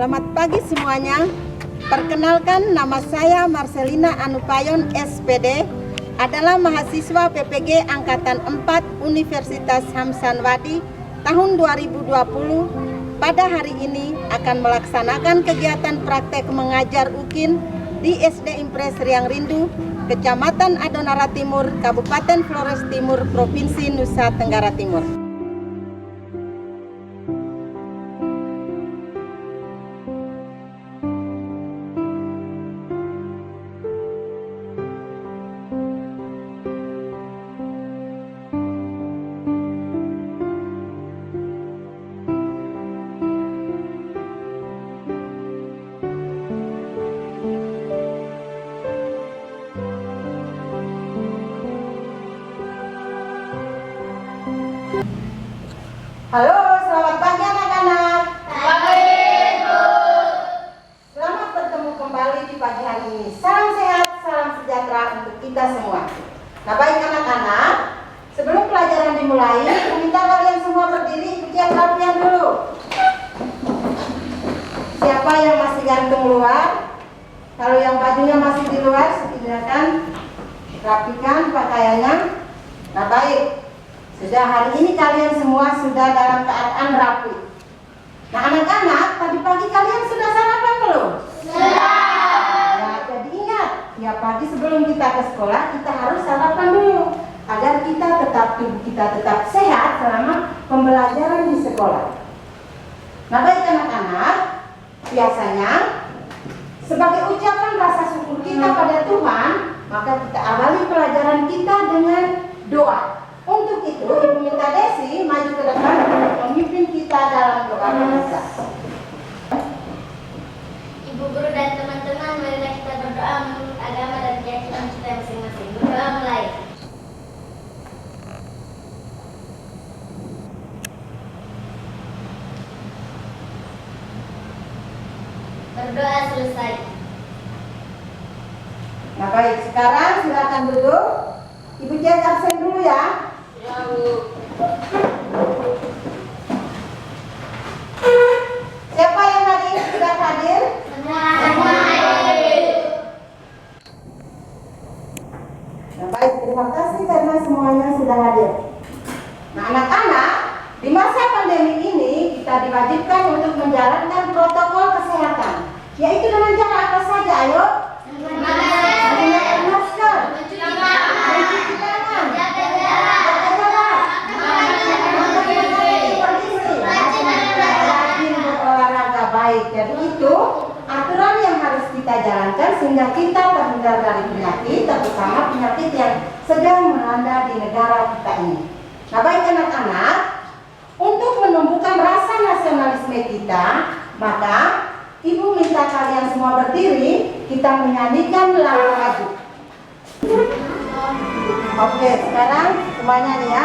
Selamat pagi semuanya. Perkenalkan, nama saya Marcelina Anupayon SPD, adalah mahasiswa PPG Angkatan 4 Universitas Hamsanwadi tahun 2020. Pada hari ini akan melaksanakan kegiatan praktek mengajar UKIN di SD Impres Riang Rindu, Kecamatan Adonara Timur, Kabupaten Flores Timur, Provinsi Nusa Tenggara Timur. Halo, selamat pagi anak-anak. Pagi, Bu. Selamat bertemu kembali di pagi hari ini. Salam sehat, salam sejahtera untuk kita semua. Nah, baik anak-anak, sebelum pelajaran dimulai, minta kalian semua berdiri, ujian latihan dulu. Siapa yang masih gantung luar? Kalau yang bajunya masih di luar, silakan rapikan pakaiannya. Nah, baik. Sudah hari ini kalian semua sudah dalam keadaan rapi. Nah anak-anak, tadi pagi kalian sudah sarapan belum? Sudah. Ya, jadi ingat, tiap pagi sebelum kita ke sekolah kita harus sarapan dulu agar tubuh kita tetap sehat selama pembelajaran di sekolah. Nah baik anak-anak, biasanya sebagai ucapan rasa syukur kita pada Tuhan, maka kita awali pelajaran kita dengan doa. Untuk itu, Ibu minta Desi maju ke depan untuk memimpin kita dalam doa kita. Ibu guru dan teman-teman, marilah kita berdoa menurut agama dan keyakinan kita masing-masing. Berdoa mulai. Berdoa selesai. Nah baik, sekarang silakan duduk. Ibu jangan absen dulu ya. Ya, Bu. Siapa yang hari ini sudah hadir? Nah baik, terima kasih karena semuanya sudah hadir. Nah anak-anak, di masa pandemi ini kita diwajibkan untuk menjalankan protokol kesehatan, yaitu dengan cara apa saja? Ayo, menggunakan masker, mencuci tangan, jaga jarak, rajin berolahraga. Baik, jadi itu aturan yang harus kita jalankan sehingga kita terhindar dari penyakit, terutama penyakit yang sedang melanda di negara kita ini. Nah baik anak-anak, untuk menumbuhkan rasa nasionalisme kita, maka Ibu minta kalian semua berdiri, kita menyanyikan lagu maju. Oke, sekarang semuanya nih ya.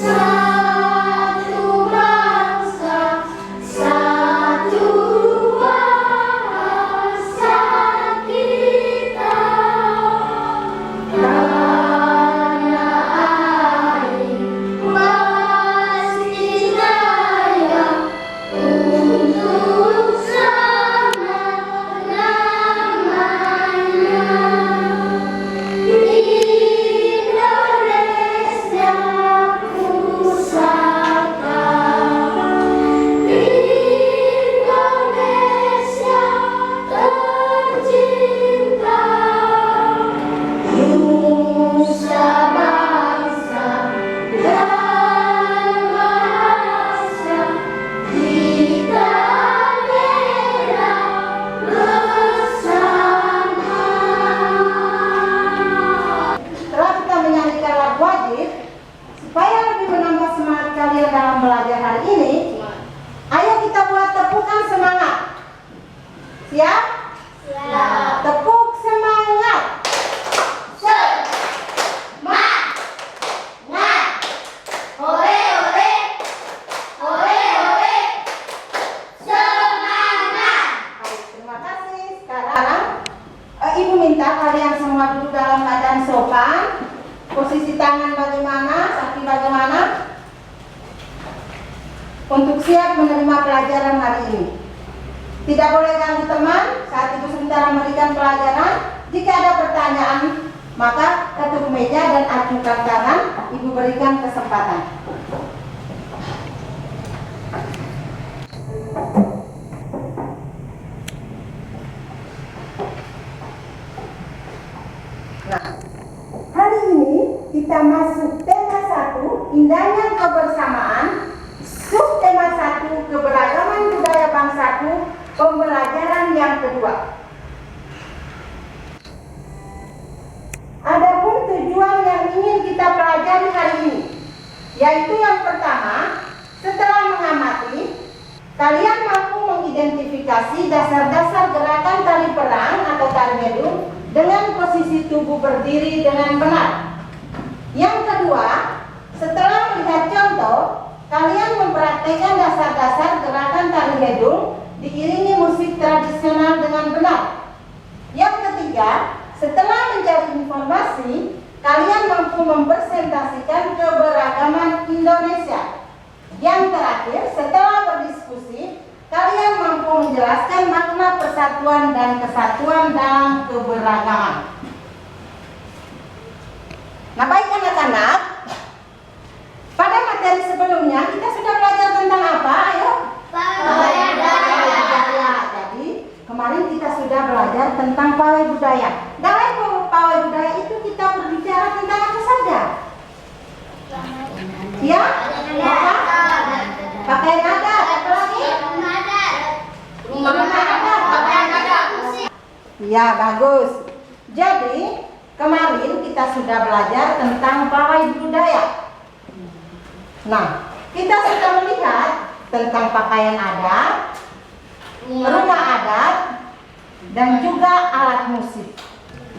Satu bangsa, satu bahasa kita, tanah air pasti jaya untuk selama-lamanya. Indonesia pusaka, Indonesia tercinta, nusa bangsa dan bahasa kita bela bersama. Setelah kita menyanyikan lagu wajib, supaya lebih menambah semangat kalian dalam belajar hari ini, ayo kita buat tepukan semangat. Siap? Siap. Tepuk semangat. Semangat. Hore, hore. Hore, hore. Semangat. Baik, terima kasih. Sekarang Ibu minta kalian semua duduk dalam keadaan sopan. Posisi tangan bagaimana? Kaki bagaimana? untuk siap menerima pelajaran hari ini. Tidak boleh ganggu teman saat ibu sebentar memberikan pelajaran. Jika ada pertanyaan, maka ketuk meja dan acungkan tangan, ibu berikan kesempatan. Nah, hari ini kita masuk tema 1, indahnya kebersamaan. Subtema 1, keberagaman budaya bangsaku, pembelajaran yang kedua. Adapun tujuan yang ingin kita pelajari hari ini, yaitu yang pertama, setelah mengamati, kalian mampu mengidentifikasi dasar-dasar gerakan tari perang atau tari hedung dengan posisi tubuh berdiri dengan benar. Yang kedua, setelah melihat contoh, kalian mempraktekkan dasar-dasar gerakan tari hedung diiringi musik tradisional dengan benar. Yang ketiga, setelah mencari informasi, kalian mampu mempresentasikan keberagaman Indonesia. Yang terakhir, setelah berdiskusi, kalian mampu menjelaskan makna persatuan dan kesatuan dalam keberagaman. Nah, baik anak-anak, pada materi sebelumnya kita sudah belajar tentang apa? Ayo. Pawai budaya. Jadi kemarin kita sudah belajar tentang pawai budaya. Dalam pawai budaya itu kita berbicara tentang apa saja? Ya? Apa? Pakaian adat. Apa lagi? Rumah adat. Ya, bagus. Jadi kemarin kita sudah belajar tentang pawai budaya. Nah, kita sudah melihat tentang pakaian adat, rumah adat, dan juga alat musik.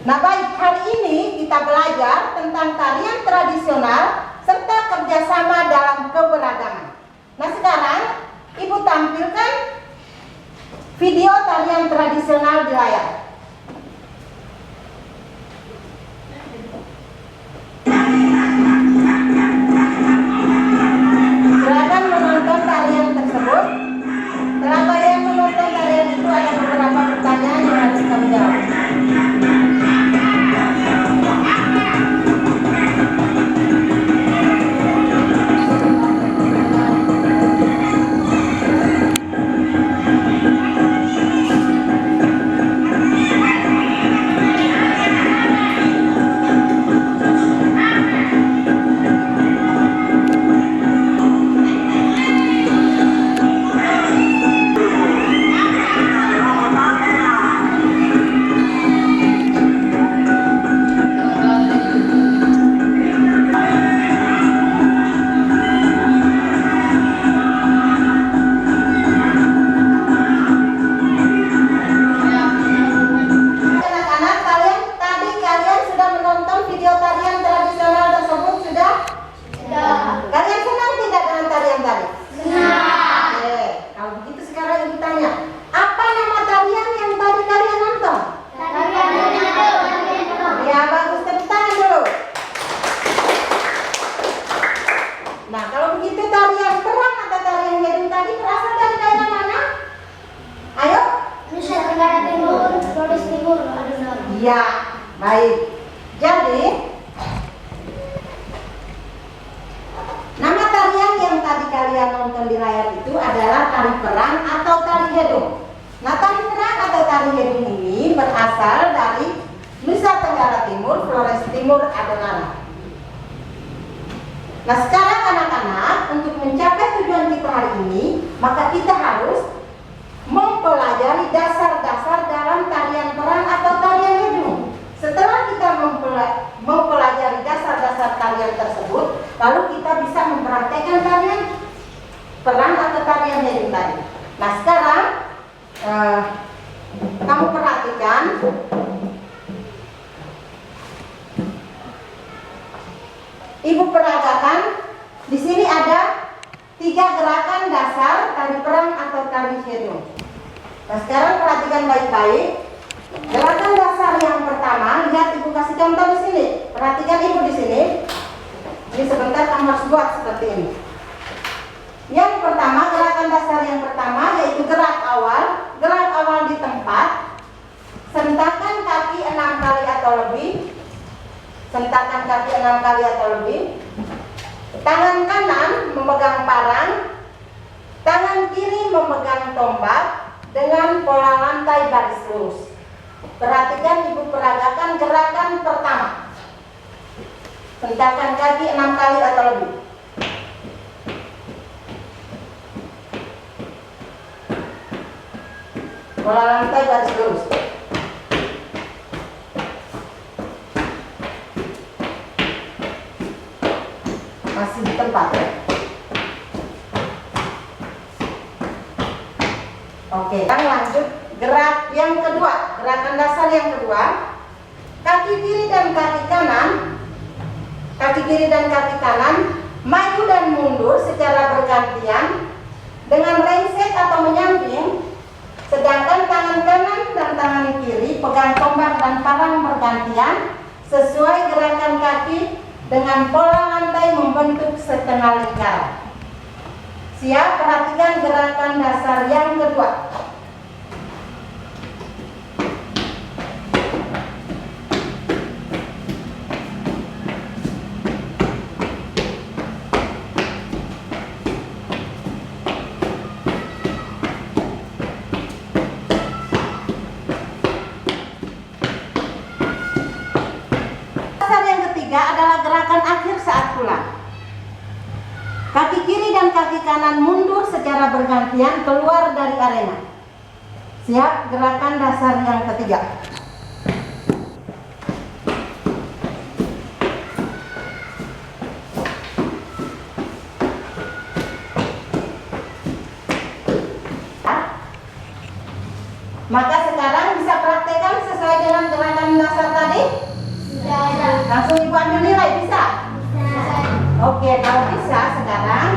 Nah, baik, hari ini kita belajar tentang tarian tradisional serta kerjasama dalam keberagaman. Nah, sekarang ibu tampilkan video tarian tradisional di layar. Silakan menonton tarian tersebut. Setelah kalian menonton tarian itu, ada beberapa pertanyaan yang harus kamu jawab. Ya, baik. Jadi, nama tarian yang tadi kalian nonton di layar itu adalah tari perang atau tari hedung. Nah, tari perang atau tari hedung ini berasal dari Nusa Tenggara Timur, Flores Timur, Adonara. Nah, sekarang anak-anak, untuk mencapai tujuan kita hari ini, maka kita harus mempelajari dasar-dasar dalam tarian perang atau tarian hedung. Setelah kita mempelajari dasar-dasar tarian tersebut, lalu kita bisa mempraktekkan tarian perang atau tarian hedung tadi. Nah, sekarang kamu perhatikan. Ibu peragakan, di sini ada 3 gerakan dasar tari perang atau tari hedung. Nah, sekarang perhatikan baik-baik. Gerakan dasar yang pertama, lihat ibu kasih contoh di sini. Perhatikan ibu di sini. Ini sebentar kamu harus buat seperti ini. Yang pertama, gerakan dasar yang pertama yaitu gerak awal. Gerak awal di tempat. Sentakan kaki 6 kali atau lebih. Sentakan kaki 6 kali atau lebih. Tangan kanan memegang parang. Tangan kiri memegang tombak dengan pola lantai baris lurus. Perhatikan Ibu peragakan gerakan pertama. Sentakan kaki 6 kali atau lebih. Pola lantai garis lurus. Masih di tempat ya. Oke, kita lanjut gerak yang kedua. Gerakan dasar yang kedua. Kaki kiri dan kaki kanan. Kaki kiri dan kaki kanan maju dan mundur secara bergantian dengan lengset atau menyamping, sedangkan tangan kanan dan tangan kiri pegang tombak dan parang bergantian sesuai gerakan kaki dengan pola lantai membentuk setengah lingkaran. Siap, perhatikan gerakan dasar yang kedua. Adalah gerakan akhir saat pulang. Kaki kiri dan kaki kanan mundur secara bergantian keluar dari arena. Siap, gerakan dasar yang ketiga. Maka sekarang bisa praktekkan sesuai dengan gerakan dasar tadi. Langsung Ibu ambil nilai, bisa? Oke, kalau bisa sekarang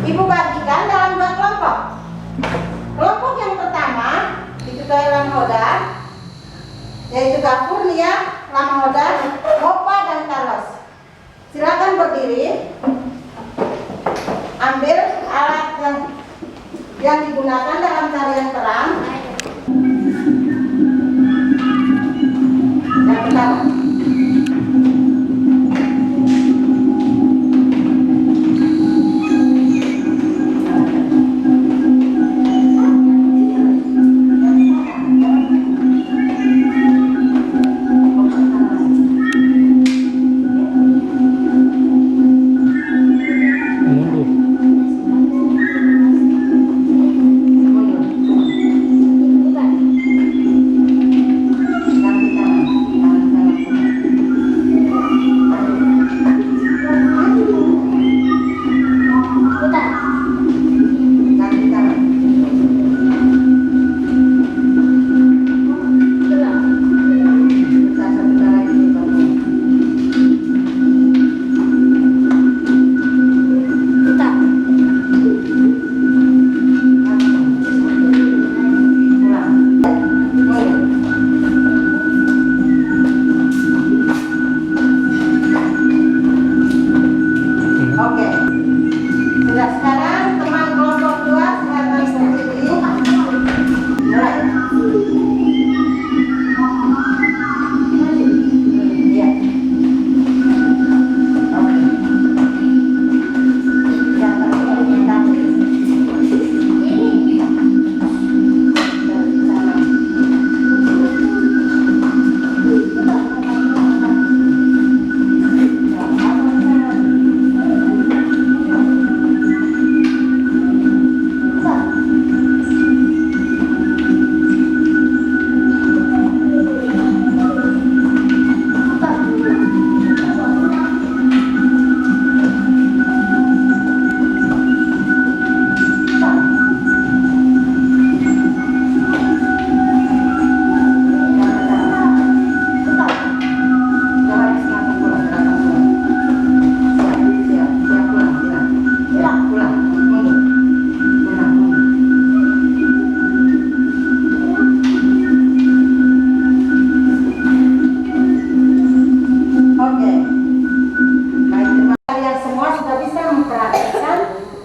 Ibu bagikan dalam 2 kelompok. Kelompok yang pertama diketuai Lamhoda, yaitu Gafur, Lia, Lamhoda, Hopa dan Carlos. Silakan berdiri. Ambil alat yang digunakan dalam tarian perang. Yang pertama.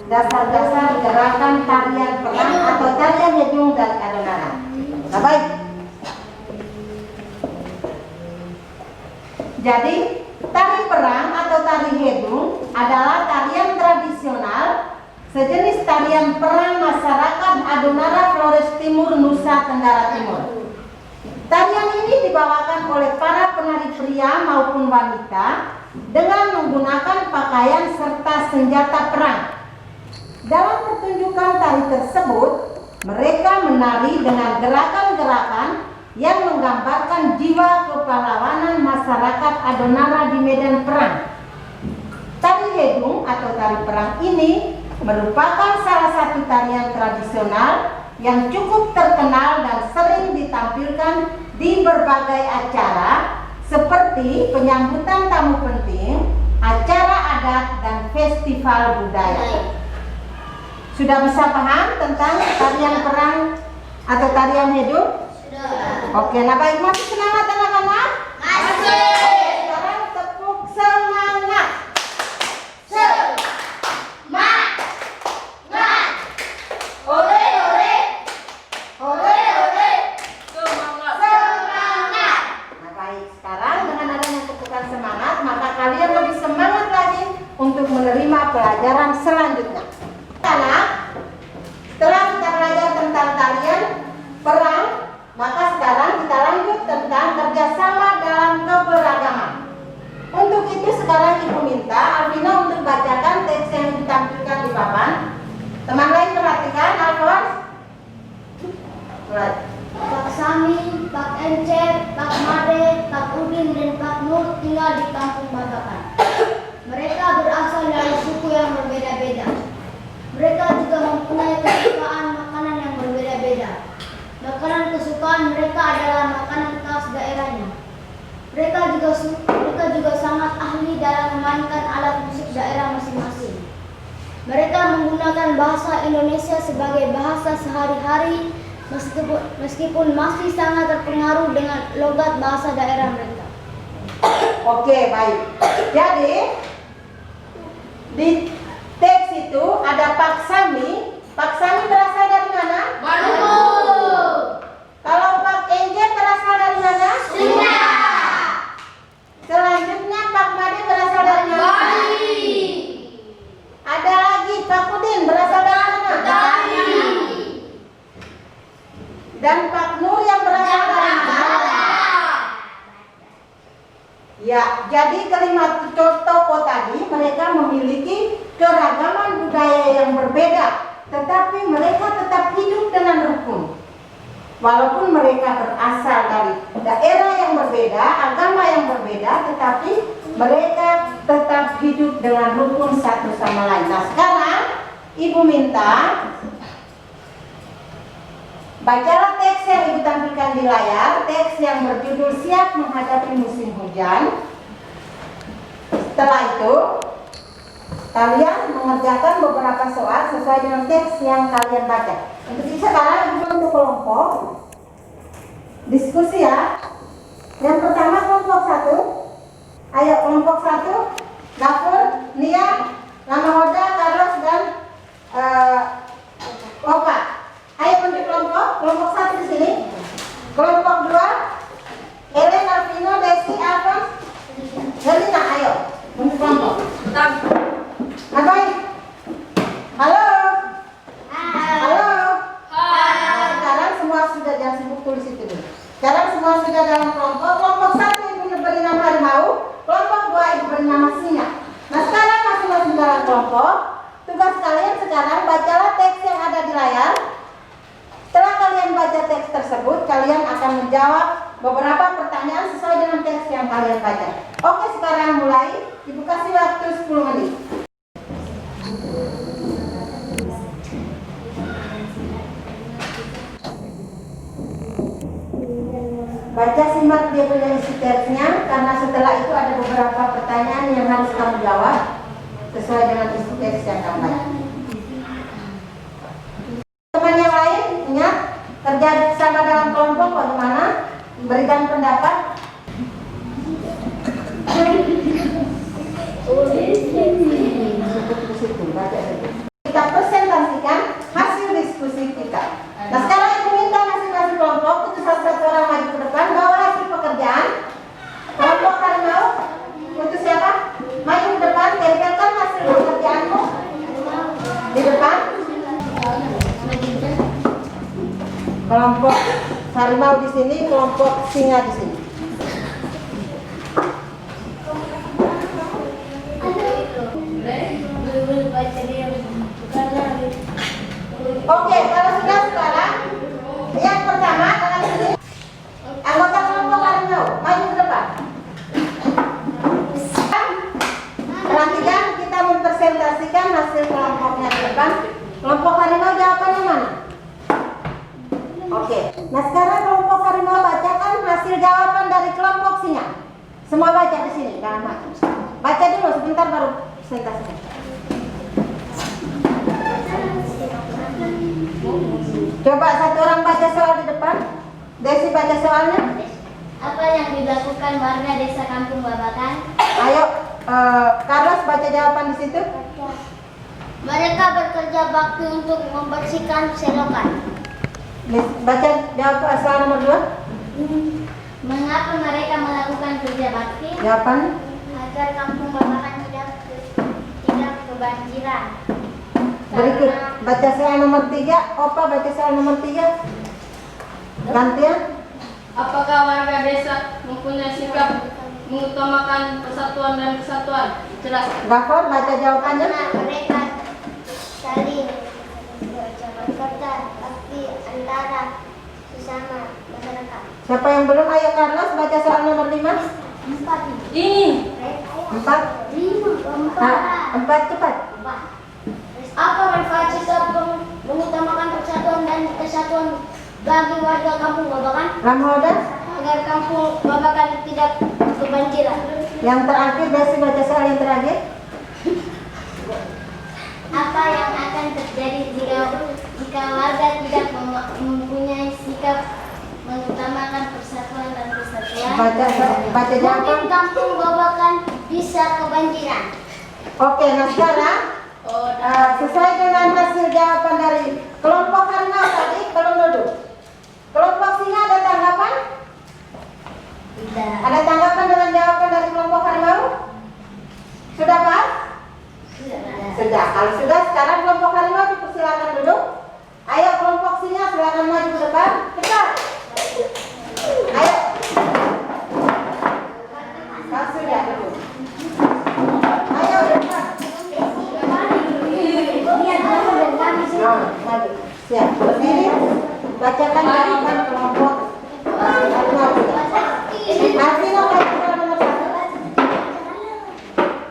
dasar-dasar gerakan tarian perang atau tarian Hedung dan Adonara. Nah, baik. Jadi, tari perang atau tari Hedung adalah tarian tradisional sejenis tarian perang masyarakat Adonara Flores Timur, Nusa Tenggara Timur. Tarian ini dibawakan oleh para penari pria maupun wanita dengan menggunakan pakaian serta senjata perang. Dalam pertunjukan tari tersebut, mereka menari dengan gerakan-gerakan yang menggambarkan jiwa kepahlawanan masyarakat Adonara di medan perang. Tari Hedung atau tari perang ini merupakan salah satu tarian tradisional yang cukup terkenal dan sering ditampilkan di berbagai acara seperti penyambutan tamu penting, acara adat, dan festival budaya. Sudah bisa paham tentang tarian perang atau tarian Hedung? Sudah. Oke, nah baik, masih semangat anak-anak? Masih. Sekarang tepuk semangat. Ore ore. Ore, ore. Semangat. Nah baik, sekarang dengan adanya tepukan semangat, maka kalian lebih semangat lagi untuk menerima pelajaran selanjutnya. Anak, setelah kita belajar tentang tarian perang, maka sekarang kita lanjut tentang kerjasama dalam keberagaman. Untuk itu sekarang Ibu minta Alvina untuk bacakan teks yang ditampilkan di papan. Teman lain perhatikan, Alfons. Mulai. Pak Sami, Pak Encep, Pak Made, Pak Udin, dan Pak Nur tinggal di kampung Babakan. Mereka berasal dari suku yang berbeda-beda. Mereka juga mempunyai kesukaan makanan yang berbeda-beda. Makanan kesukaan mereka adalah makanan khas daerahnya. Mereka juga sangat ahli dalam memainkan alat musik daerah masing-masing. Mereka menggunakan bahasa Indonesia sebagai bahasa sehari-hari meskipun masih sangat terpengaruh dengan logat bahasa daerah mereka. Oke, baik. Jadi di teks itu ada Pak Sami. Pak Sami berasal dari mana? Maluku. Kalau Pak Encep berasal dari mana? Sunda. Selanjutnya Pak Made berasal dari mana? Bali. Ada lagi Pak Udin berasal dari mana? Bali. Dan Pak Nur yang berasal dari mana? Ya, jadi kelima tokoh tadi mereka memiliki keragaman budaya yang berbeda, tetapi mereka tetap hidup dengan rukun. Walaupun mereka berasal dari daerah yang berbeda, agama yang berbeda, tetapi mereka tetap hidup dengan rukun satu sama lain. Nah, sekarang Ibu minta bacalah teks yang Ibu tampilkan di layar, teks yang berjudul Siap Menghadapi Musim Hujan. Setelah itu, kalian mengerjakan beberapa soal sesuai dengan teks yang kalian baca. Untuk itu sekarang Ibu untuk kelompok diskusi ya. Yang pertama kelompok 1. Ayo kelompok 1, Gafur, Nia, Lama Hoda, Carlos, dan Opa. Ayo untuk kelompok 1 di sini. Kelompok 2, Ellen, Alvino, Desi, Alfons, Helena, ayo untuk kelompok. Nah, baik. Halo. Halo. Nah, sekarang semua sudah, jangan sibuk tulis itu dulu. Sekarang semua sudah dalam kelompok. Kelompok 1 Ibu beri nama harimau, kelompok 2 Ibu beri nama singa. Nah, sekarang masing-masing dalam kelompok. Tugas kalian sekarang bacalah teks yang ada di layar. Setelah kalian baca teks tersebut, kalian akan menjawab beberapa pertanyaan sesuai dengan teks yang kalian baca. Oke, sekarang mulai. Ibu kasih waktu 10 menit. Baca, simak dia punya isi teksnya, karena setelah itu ada beberapa pertanyaan yang harus kamu jawab sesuai dengan isi teks yang kamu baca. Teman yang lain, ingat kerja sama dalam kelompok bagaimana? Berikan pendapat. Kita presentasikan Kelompok harimau di sini, kelompok singa di sini. Oke, kalau sudah sekarang yang pertama dengan sini anggota kelompok harimau maju ke depan. Perhatikan, kita mempresentasikan hasil kelompoknya di depan. Kelompok harimau jawabannya mana? Oke, nah sekarang kelompok harimau bacakan hasil jawaban dari kelompok singa. Semua baca di sini, jangan maju. Baca dulu sebentar baru presentasikan. Coba satu orang baca soal di depan. Desi baca soalnya. Apa yang dilakukan warga desa Kampung Babakan? Ayo, Carlos baca jawaban di situ. Mereka bekerja bakti untuk membersihkan selokan. Baca jawab soal nomor 2. Mengapa mereka melakukan kerja bakti? Jawaban. Agar Kampung Babakan tidak kebanjiran. Berikut baca soal nomor 3. Opa baca soal nomor 3. Gantian. Apakah warga desa mempunyai sikap mengutamakan persatuan dan kesatuan? Jelaskan. Gafur baca jawabannya. Karena mereka saling bekerja bakti antara sesama masyarakat. Siapa yang belum? Ayo Carlos baca soal nomor 5. 4. Ini 4. 4 cepat. Apa manfaat sikap mengutamakan persatuan dan kesatuan bagi warga Kampung Babakan? Ramhoda. Agar Kampung Babakan tidak kebanjiran. Yang terakhir Desi baca soal yang terakhir. Apa yang akan terjadi jika warga tidak mempunyai sikap mengutamakan persatuan dan kesatuan? Baca jawaban. Mungkin Kampung Babakan bisa kebanjiran. Oke, nah sekarang sesuai dengan hasil jawaban dari kelompok harimau tadi, belum duduk. Kelompok singa ada tanggapan? Tidak. Ada tanggapan dengan jawaban dari kelompok harimau? Sudah pas? Sudah. Kalau sudah, sekarang kelompok harimau dipersilakan duduk. Ayo kelompok singa silakan maju ke depan. Cepat. Ayo. Kalau sudah duduk. Ayo depan. Maju. Siap. Berdiri. Bacakan jawaban kelompok harimau. Arvino baca soal nomor 1.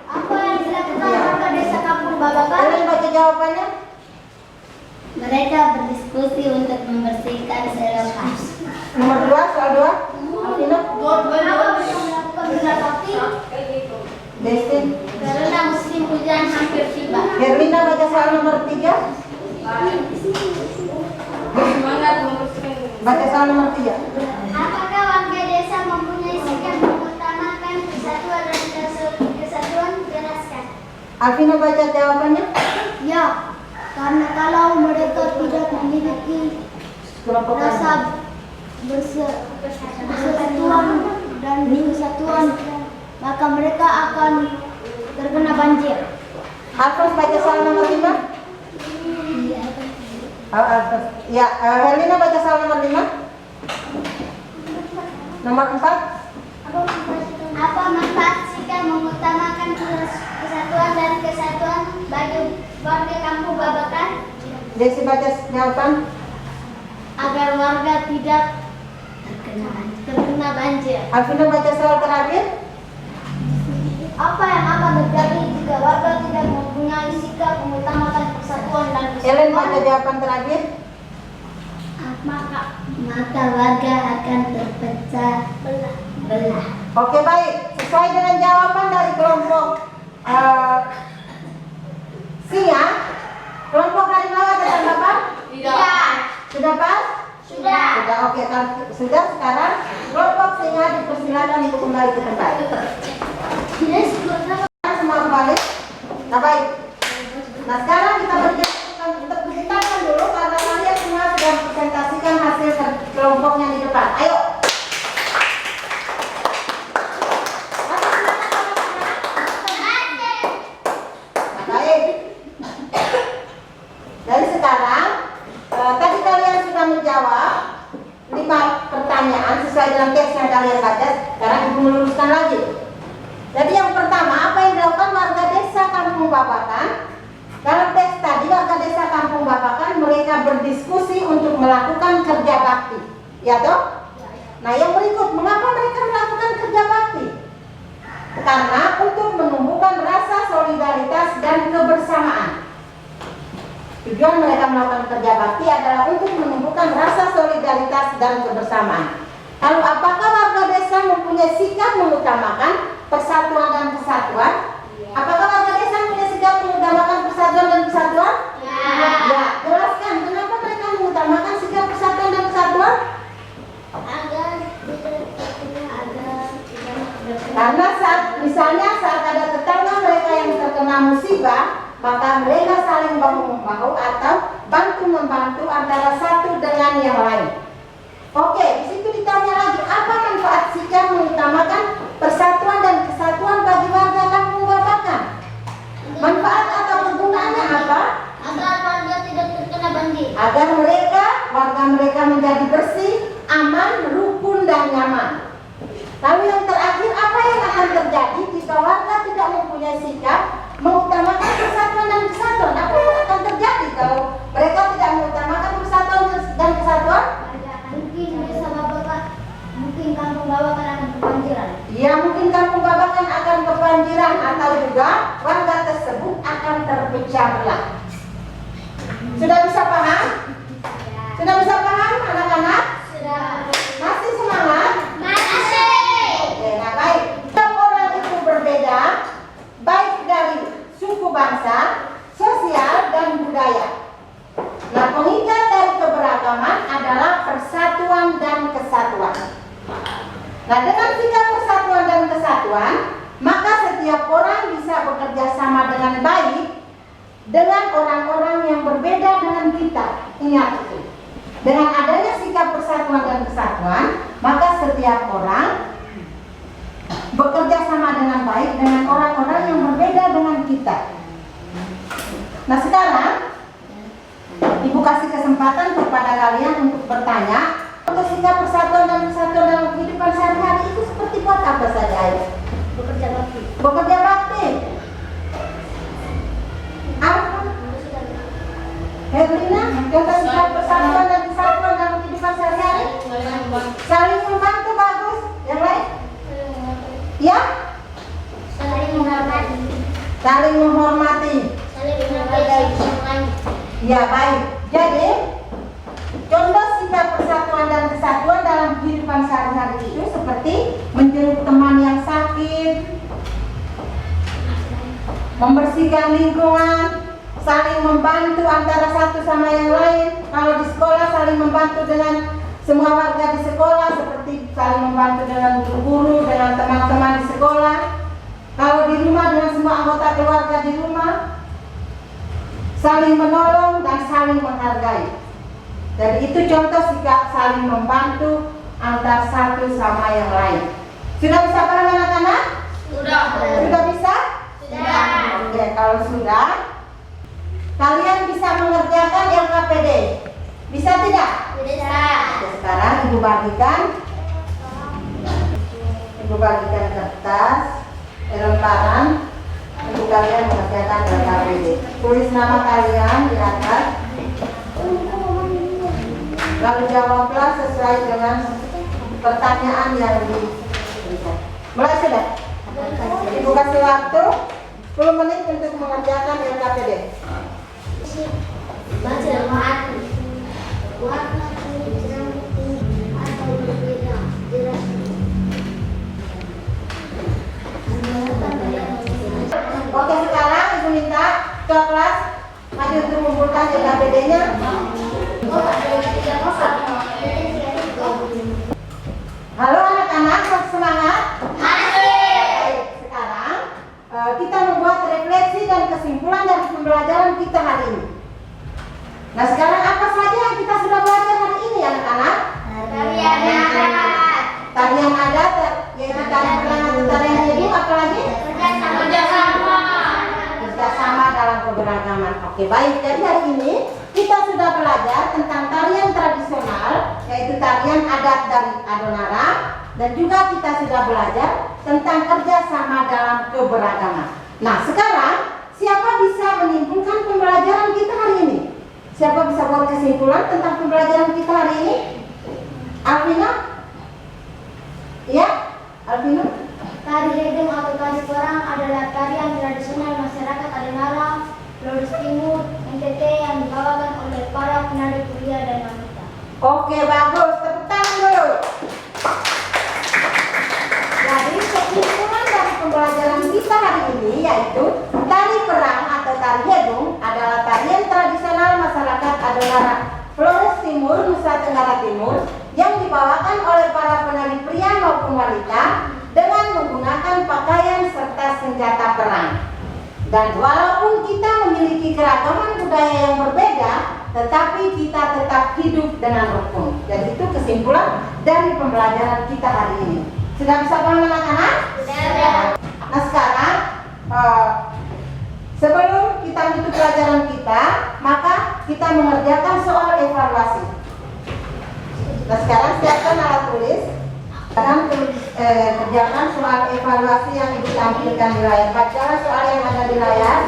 Apa yang dilakukan warga desa Kampung Babakan? Kalian baca jawabannya. Mereka berdiskusi untuk membersihkan selokan. Nomor 2, soal 2. Arvino. Apa yang melakukan kerja bakti? Destin. Karena musim hujan hampir tiba. Herlina baca soal nomor 3. semangat membersihkan. Baca soal nomor 3. Apakah warga desa mempunyai sikap mengutamakan persatuan dan kesatuan? Jelaskan. Alvino baca jawabannya. Ya, karena kalau mereka tidak memiliki Kelompok rasa persatuan dan kesatuan, maka mereka akan terkena banjir. Alfons baca soal nomor 5. Alfons. Ya, Herlina baca soal nomor 5. Nomor 4. Apa manfaat sikap mengutamakan kesatuan dan kesatuan bagi warga Kampung Babakan? Desi baca jawaban. Agar warga tidak terkena banjir. Alvino baca soal terakhir. Apa yang akan terjadi jika warga tidak mempunyai sikap mengutamakan persatuan dan Ellen baca kesatuan? jawaban terakhir. Maka warga akan terpecah belah. Oke, baik. Sesuai dengan jawaban dari kelompok singa, kelompok harimau ada tanggapan? Tidak. Sudah pas? Sudah. Sudah. Oke, sudah. Sekarang kelompok singa dipersilakan untuk kembali ke tempat. Semua kembali. Nah, baik. Nah, sekarang kita beritakan dulu karena kalian semua sudah presentasikan hasil kelompoknya di depan. Ayo. Kampung Babakan. Dalam teks tadi warga desa Kampung Babakan mereka berdiskusi untuk melakukan kerja bakti, ya toh? Nah yang berikut, mengapa mereka melakukan kerja bakti? Karena untuk menumbuhkan rasa solidaritas dan kebersamaan. Tujuan mereka melakukan kerja bakti adalah untuk menumbuhkan rasa solidaritas dan kebersamaan. Lalu apakah warga desa mempunyai sikap mengutamakan persatuan dan kesatuan? Apakah warga desa mempunyai sikap mengutamakan persatuan dan kesatuan? Ya, jelaskan kenapa mereka mengutamakan sikap persatuan dan kesatuan? Karena misalnya saat ada tetangga mereka yang terkena musibah, maka mereka saling bahu-membahu atau bantu-membantu antara satu dengan yang lain. Oke, di situ ditanya lagi, apa manfaat sikap mengutamakan persatuan dan kesatuan bagi warga Kampung Babakan? Manfaat atau kegunaannya apa? Agar warga tidak terkena banjir. Agar warga mereka menjadi bersih, aman, rukun, dan nyaman. Lalu yang terakhir, apa yang akan terjadi jika warga tidak mempunyai sikap mengutamakan persatuan dan kesatuan? Apa yang akan terjadi kalau mereka tidak mengutamakan persatuan dan kesatuan? Mungkin Kampung Babakan akan kebanjiran. Ya, mungkin Kampung Babakan akan kebanjiran atau juga warga tersebut akan terpecah belah. Sudah bisa paham? Sudah bisa paham anak-anak? Sudah. Masih semangat? Masih. Oke, nah baik. Setiap orang itu berbeda, baik dari suku bangsa, sosial, dan budaya. Nah, pengikat dari keberagaman adalah persatuan dan kesatuan. Nah, dengan sikap persatuan dan kesatuan, maka setiap orang bisa bekerja sama dengan baik dengan orang-orang yang berbeda dengan kita. Ingat itu. Dengan adanya sikap persatuan dan kesatuan, maka setiap orang bekerja sama dengan baik dengan orang-orang yang berbeda dengan kita. Nah, sekarang Ibu kasih kesempatan kepada kalian untuk bertanya, untuk sikap persatuan dan kesatuan dalam kehidupan sehari-hari itu seperti buat apa saja? Ayo. Bekerja bakti. Bekerja bakti. Apa? Herlina, contoh sikap persatuan dan kesatuan dalam kehidupan sehari-hari? Saling membantu, bagus. Yang lain? Ya? Saling menghormati. Saling menghormati. Saling menghargai yang lain. Ya, baik. Jadi, contoh sikap persatuan dan kesatuan dalam kehidupan sehari-hari itu seperti menjenguk teman yang sakit, membersihkan lingkungan, saling membantu antara satu sama yang lain. Kalau di sekolah saling membantu dengan semua warga di sekolah, seperti saling membantu dengan guru-guru, dengan teman-teman di sekolah. Kalau di rumah dengan semua anggota keluarga di rumah, saling menolong dan saling menghargai. Jadi itu contoh sikap saling membantu antar satu sama yang lain. Sudah bisa paham anak-anak? Sudah. Sudah bisa? Sudah. Oke, kalau sudah, kalian bisa mengerjakan LKPD. Bisa tidak? Bisa. Oke, sekarang Ibu bagikan kertas, lembaran. Ibu kalian mengerjakan LKPD. Tulis nama kalian di atas. Lalu jawablah sesuai dengan pertanyaan yang diberikan. Mulai sudah? Ibu kasih waktu 10 menit untuk mengerjakan LKPD. Baca mati. Warna kulit rambut atau berbeda jelas. Oke, sekarang Ibu minta ke kelas maju untuk mengumpulkan LKPD-nya. Halo anak-anak, masih semangat? Baik, sekarang kita membuat refleksi dan kesimpulan dari pembelajaran kita hari ini. Nah, sekarang apa saja yang kita sudah belajar hari ini anak-anak? Tarian adat, yaitu tarian perlahan atau tarian ibu, apalagi? Kerjasama dalam keberagaman. Oke, baik. Jadi hari ini kita sudah belajar tentang tarian tradisional, yaitu tarian adat dari Adonara, dan juga kita sudah belajar tentang kerjasama dalam keberagaman. Nah, sekarang siapa bisa menyimpulkan pembelajaran kita hari ini? Siapa bisa buat kesimpulan tentang pembelajaran kita hari ini? Alvina? Ya, Alvina? Tari hedung atau tari perang adalah tarian tradisional masyarakat Adonara, Flores Timur, NTT yang dibawakan oleh para penari pria dan wanita. Oke, bagus. Tepuk tangan dulu. Jadi kesimpulan dari pembelajaran kita hari ini yaitu tari perang atau tari hedung adalah tarian tradisional masyarakat Adonara, Flores Timur, Nusa Tenggara Timur yang dibawakan oleh para penari pria maupun wanita dengan menggunakan pakaian serta senjata perang. Dan walaupun kita memiliki keragaman budaya yang berbeda, tetapi kita tetap hidup dengan rukun. Dan itu kesimpulan dari pembelajaran kita hari ini. Sudah bisa paham anak-anak? Sudah. Nah sekarang sebelum kita menutup pelajaran kita, maka kita mengerjakan soal evaluasi. Nah sekarang siapkan alat tulis. Sekarang kerjakan soal evaluasi yang ibu tampilkan di layar. Bacalah soal yang ada di layar.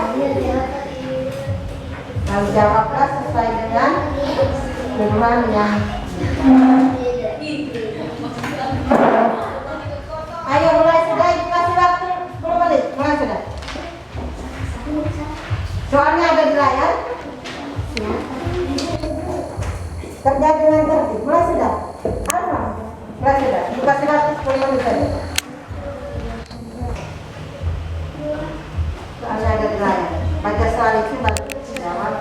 Lalu jawablah sesuai dengan firman yang. Ayo mulai sudah, ibu kasih waktu 10 menit. Mulai sudah. Soalnya ada di layar. Kerja dengan tertib. Mulai sudah. Apa? Mulai sudah. Ibu kasih waktu 10 menit saja. Soalnya ada di layar. Baca soal itu baru jawab.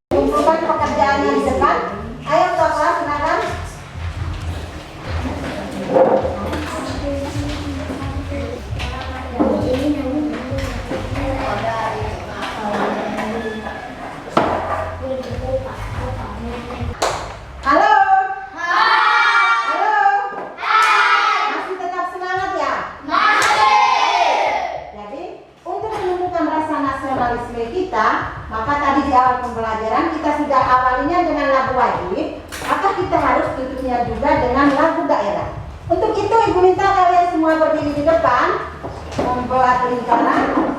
Kumpulkan pekerjaannya di depan. Ayo Bapak, silakan. Halo. Halo. Masih tetap semangat ya? Jadi untuk menumbuhkan rasa nasionalisme kita, maka tadi di awal pembelajaran kita sudah awalinya dengan lagu wajib, maka kita harus tutupnya juga dengan lagu daerah. Untuk itu ibu minta kalian semua berdiri di depan, membuat lingkaran.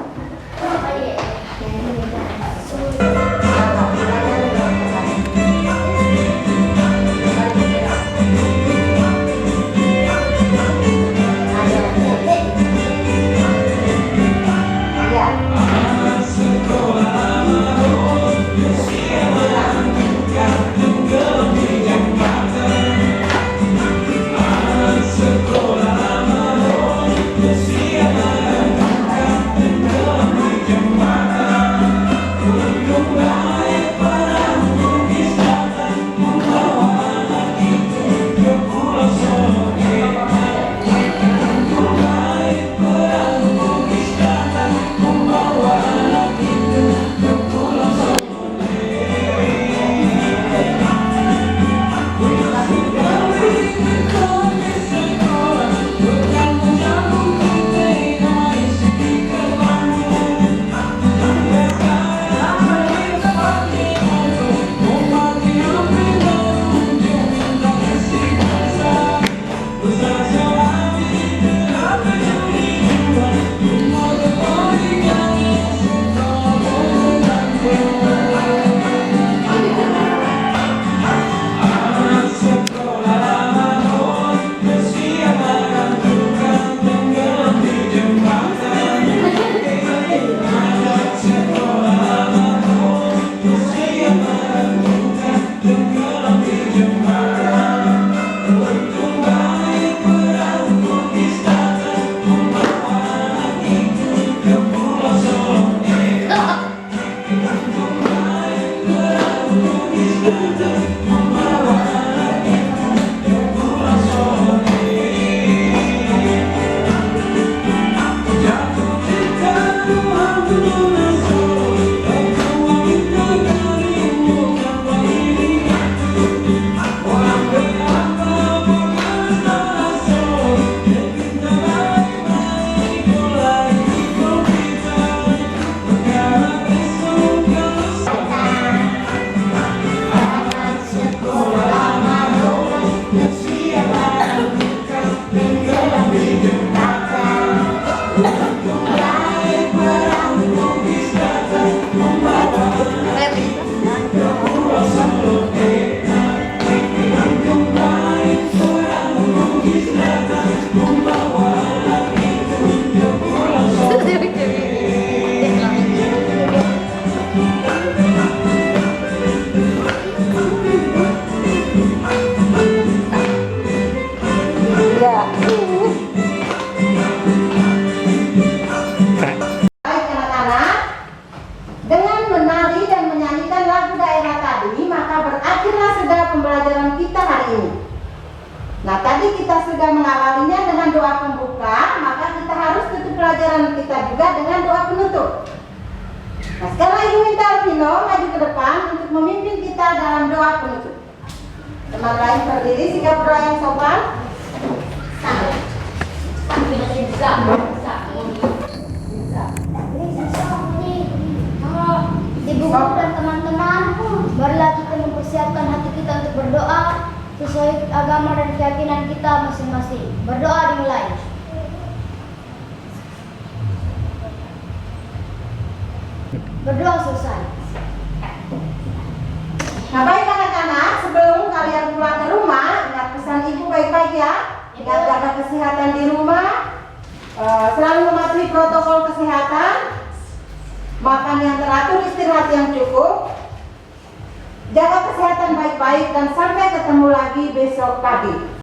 kita hari ini. Nah, tadi kita sudah mengawalinya dengan doa pembuka, maka kita harus tutup pelajaran kita juga dengan doa penutup. Nah, sekarang Ibu minta Alvino maju ke depan untuk memimpin kita dalam doa penutup. Teman lain berdiri, sikap doa yang sopan. Ibu guru dan teman-teman, marilah kita mempersiapkan hati kita untuk berdoa sesuai agama dan keyakinan kita masing-masing. Berdoa dimulai. Berdoa selesai. Nah, baik anak-anak, sebelum kalian pulang ke rumah, ingat pesan ibu baik-baik ya. Ingat jaga kesehatan di rumah, selalu mematuhi protokol kesehatan, makan yang teratur, istirahat yang cukup, jaga kesehatan baik-baik, dan sampai ketemu lagi besok pagi.